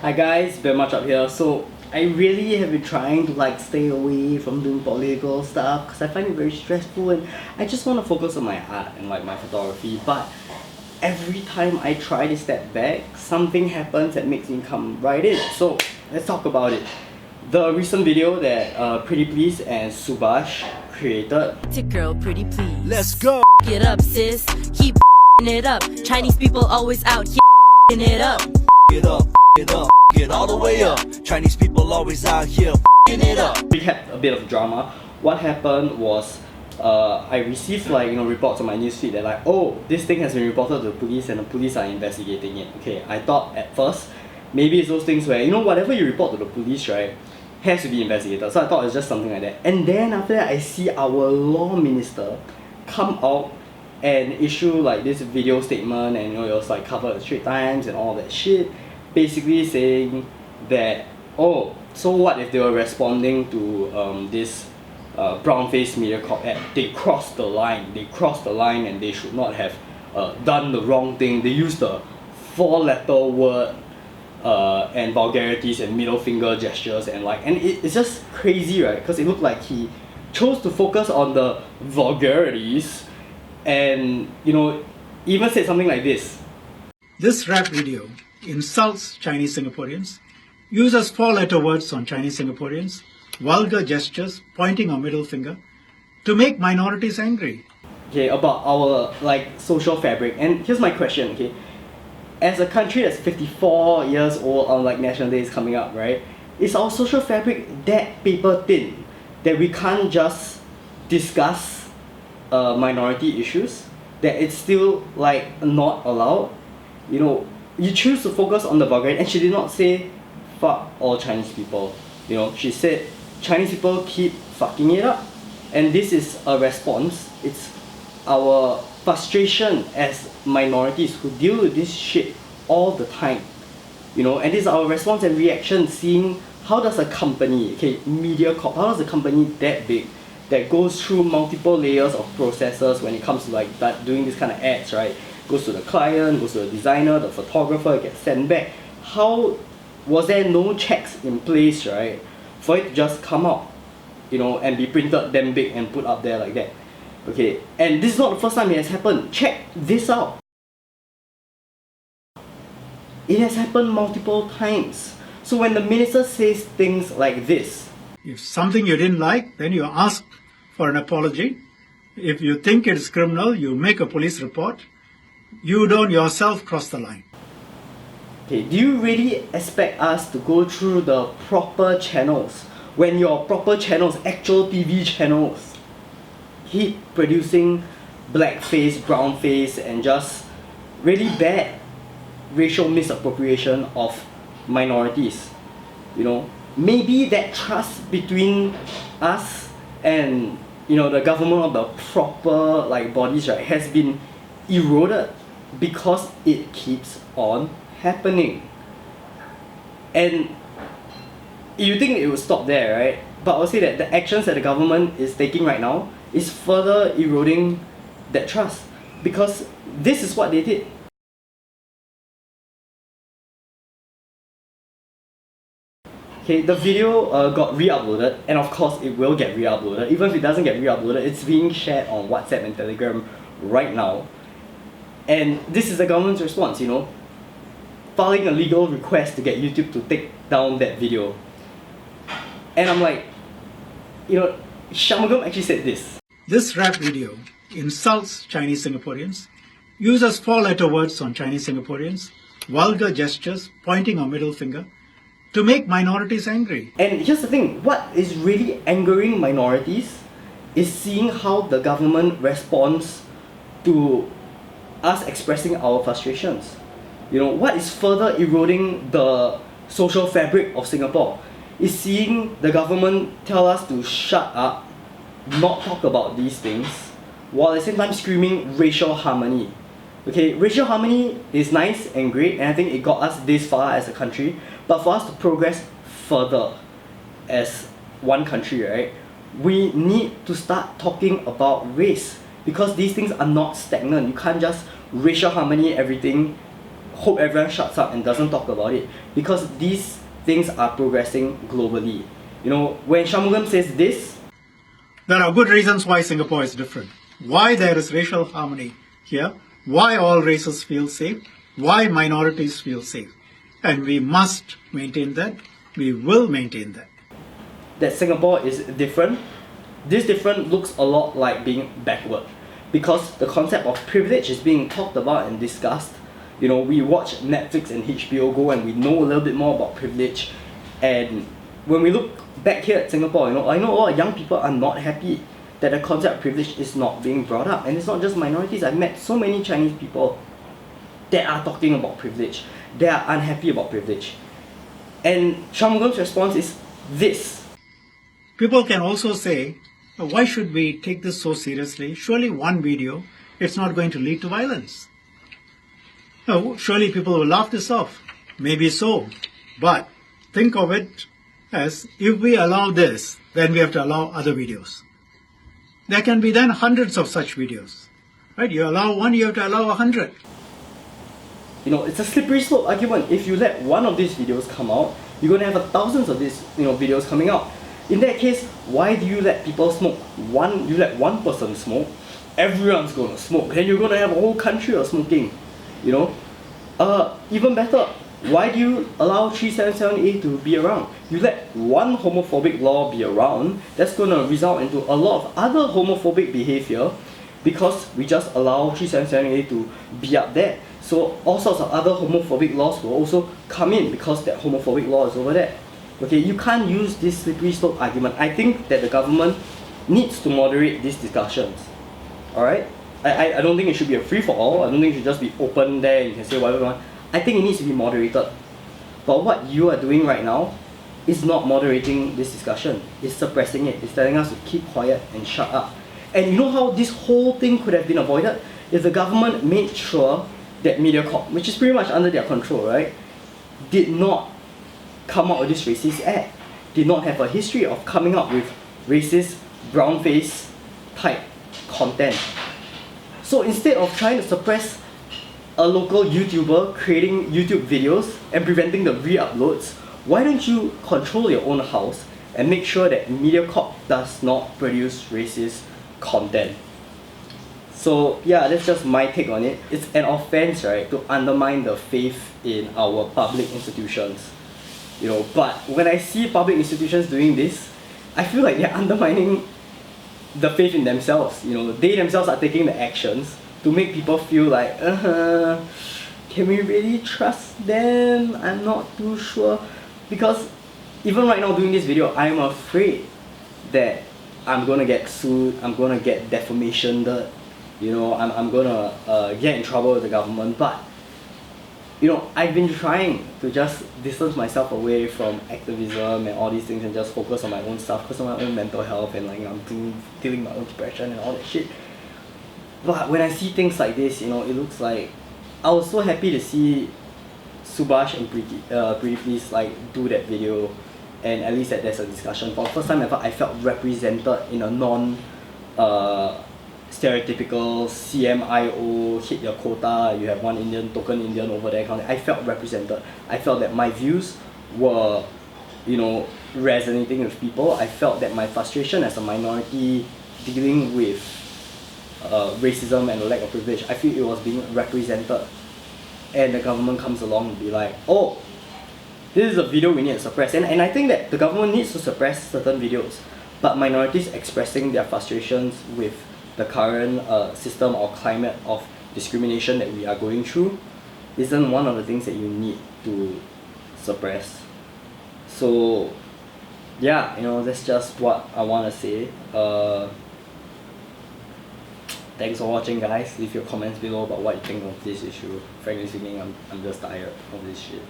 Hi guys, Matchap here. So I really have been trying to stay away from doing political stuff because I find it very stressful and I just want to focus on my art and my photography. But every time I try to step back, something happens that makes me come right in. So let's talk about it. The recent video that Preetipls and Subash created. Girl, pretty please. Let's go. Get up, sis. Keep it up. Chinese people always out here it up. Get up, get all the way up. Chinese people always out here it up. We had a bit of drama. What happened was I received reports on my newsfeed that oh, this thing has been reported to the police and the police are investigating it. Okay, I thought at first maybe it's those things where whatever you report to the police, right, has to be investigated. So I thought it's just something like that. And then after that I see our law minister come out and issue this video statement, and it was covered in Straits Times and all that shit, basically saying that, oh, so what if they were responding to this brown-faced media corp ad? They crossed the line. They crossed the line and they should not have done the wrong thing. They used the 4-letter word and vulgarities and middle finger gestures and it's just crazy, right? Because it looked like he chose to focus on the vulgarities and even said something like this. This rap video insults Chinese Singaporeans, uses 4-letter words on Chinese Singaporeans, vulgar gestures, pointing a middle finger, to make minorities angry. Okay, about our social fabric. And here's my question, okay? As a country that's 54 years old on National Day is coming up, right? Is our social fabric that paper thin that we can't just discuss minority issues? That it's still not allowed? You choose to focus on the vulgarity, and she did not say fuck all Chinese people. She said Chinese people keep fucking it up, and this is a response. It's our frustration as minorities who deal with this shit all the time, and this is our response and reaction, seeing how does a company, media corp, how does a company that big, that goes through multiple layers of processes when it comes to doing this kind of ads, right? Goes to the client, goes to the designer, the photographer, it gets sent back. How was there no checks in place, right, for it to just come out, and be printed damn big and put up there like that? Okay, and this is not the first time it has happened. Check this out. It has happened multiple times. So when the minister says things like this, If something you didn't like, then you ask for an apology. If you think it is criminal, you make a police report. You don't yourself cross the line. okay, do you really expect us to go through the proper channels when your proper channels, actual TV channels, keep producing blackface, brownface, and just really bad racial misappropriation of minorities? Maybe that trust between us and the government of the proper bodies, right, has been eroded because it keeps on happening. And you think it would stop there, right? But I'll say that the actions that the government is taking right now is further eroding that trust, because this is what they did. Okay, the video got re-uploaded, and of course it will get re-uploaded. Even if it doesn't get re-uploaded, it's being shared on WhatsApp and Telegram right now. And this is the government's response, filing a legal request to get YouTube to take down that video. And I'm like, Shanmugam actually said this. This rap video insults Chinese Singaporeans, uses 4-letter words on Chinese Singaporeans, vulgar gestures, pointing a middle finger, to make minorities angry. And here's the thing, what is really angering minorities is seeing how the government responds to us expressing our frustrations. What is further eroding the social fabric of Singapore is seeing the government tell us to shut up, not talk about these things, while at the same time screaming racial harmony. Okay, racial harmony is nice and great, and I think it got us this far as a country, but for us to progress further as one country, right, we need to start talking about race, because these things are not stagnant. You can't just racial harmony everything hope everyone shuts up and doesn't talk about it, because these things are progressing globally. You know, when Shanmugam says this, there are good reasons why Singapore is different. Why there is racial harmony here. Why all races feel safe. Why minorities feel safe. And we must maintain that. We will maintain that Singapore is different. This different looks a lot like being backward, because the concept of privilege is being talked about and discussed. You know, we watch Netflix and HBO Go and we know a little bit more about privilege. And when we look back here at Singapore, you know, I know a lot of young people are not happy that the concept of privilege is not being brought up. And it's not just minorities. I've met so many Chinese people that are talking about privilege. They are unhappy about privilege. And Shanmugam's response is this. People can also say, why should we take this so seriously? Surely one video, it's not going to lead to violence. No, surely people will laugh this off. Maybe so. But think of it as, if we allow this, then we have to allow other videos. There can be then hundreds of such videos. Right? You allow one, you have to allow 100. You know, it's a slippery slope argument. If you let one of these videos come out, you're going to have thousands of these, videos coming out. In that case, why do you let people smoke? You let one person smoke, everyone's going to smoke. Then you're going to have a whole country of smoking. You know? Even better, why do you allow 377A to be around? You let one homophobic law be around, that's going to result into a lot of other homophobic behavior, because we just allow 377A to be up there. So all sorts of other homophobic laws will also come in because that homophobic law is over there. Okay, you can't use this slippery slope argument. I think that the government needs to moderate these discussions. Alright? I don't think it should be a free-for-all. I don't think it should just be open there and you can say whatever you want. I think it needs to be moderated. But what you are doing right now is not moderating this discussion. It's suppressing it. It's telling us to keep quiet and shut up. And you know how this whole thing could have been avoided? If the government made sure that MediaCorp, which is pretty much under their control, right, did not come out with this racist ad, did not have a history of coming up with racist, brown-face type content. So instead of trying to suppress a local YouTuber creating YouTube videos and preventing the re-uploads, why don't you control your own house and make sure that MediaCorp does not produce racist content? So yeah, that's just my take on it. It's an offense, right, to undermine the faith in our public institutions. You know, but when I see public institutions doing this, I feel like they're undermining the faith in themselves. You know, they themselves are taking the actions to make people feel like, can we really trust them? I'm not too sure. Because even right now doing this video, I'm afraid that I'm gonna get sued, I'm gonna get defamation, you know, I'm gonna get in trouble with the government. But you know, I've been trying to just distance myself away from activism and all these things and just focus on my own stuff, focus on my own mental health, and like I'm dealing my own depression and all that shit. But when I see things like this, you know, it looks like I was so happy to see Subash and Preetipls like do that video, and at least that there's a discussion. For the first time ever, I felt represented in a non stereotypical CMIO, hit your quota, you have one Indian, token Indian over there kind of. I felt represented. I felt that my views were, you know, resonating with people. I felt that my frustration as a minority dealing with racism and lack of privilege, I feel it was being represented. And the government comes along and be like, oh, this is a video we need to suppress. And I think that the government needs to suppress certain videos, but minorities expressing their frustrations with the current system or climate of discrimination that we are going through isn't one of the things that you need to suppress. So yeah, you know, that's just what I want to say. Thanks for watching, guys. Leave your comments below about what you think of this issue. Frankly speaking, I'm just tired of this shit.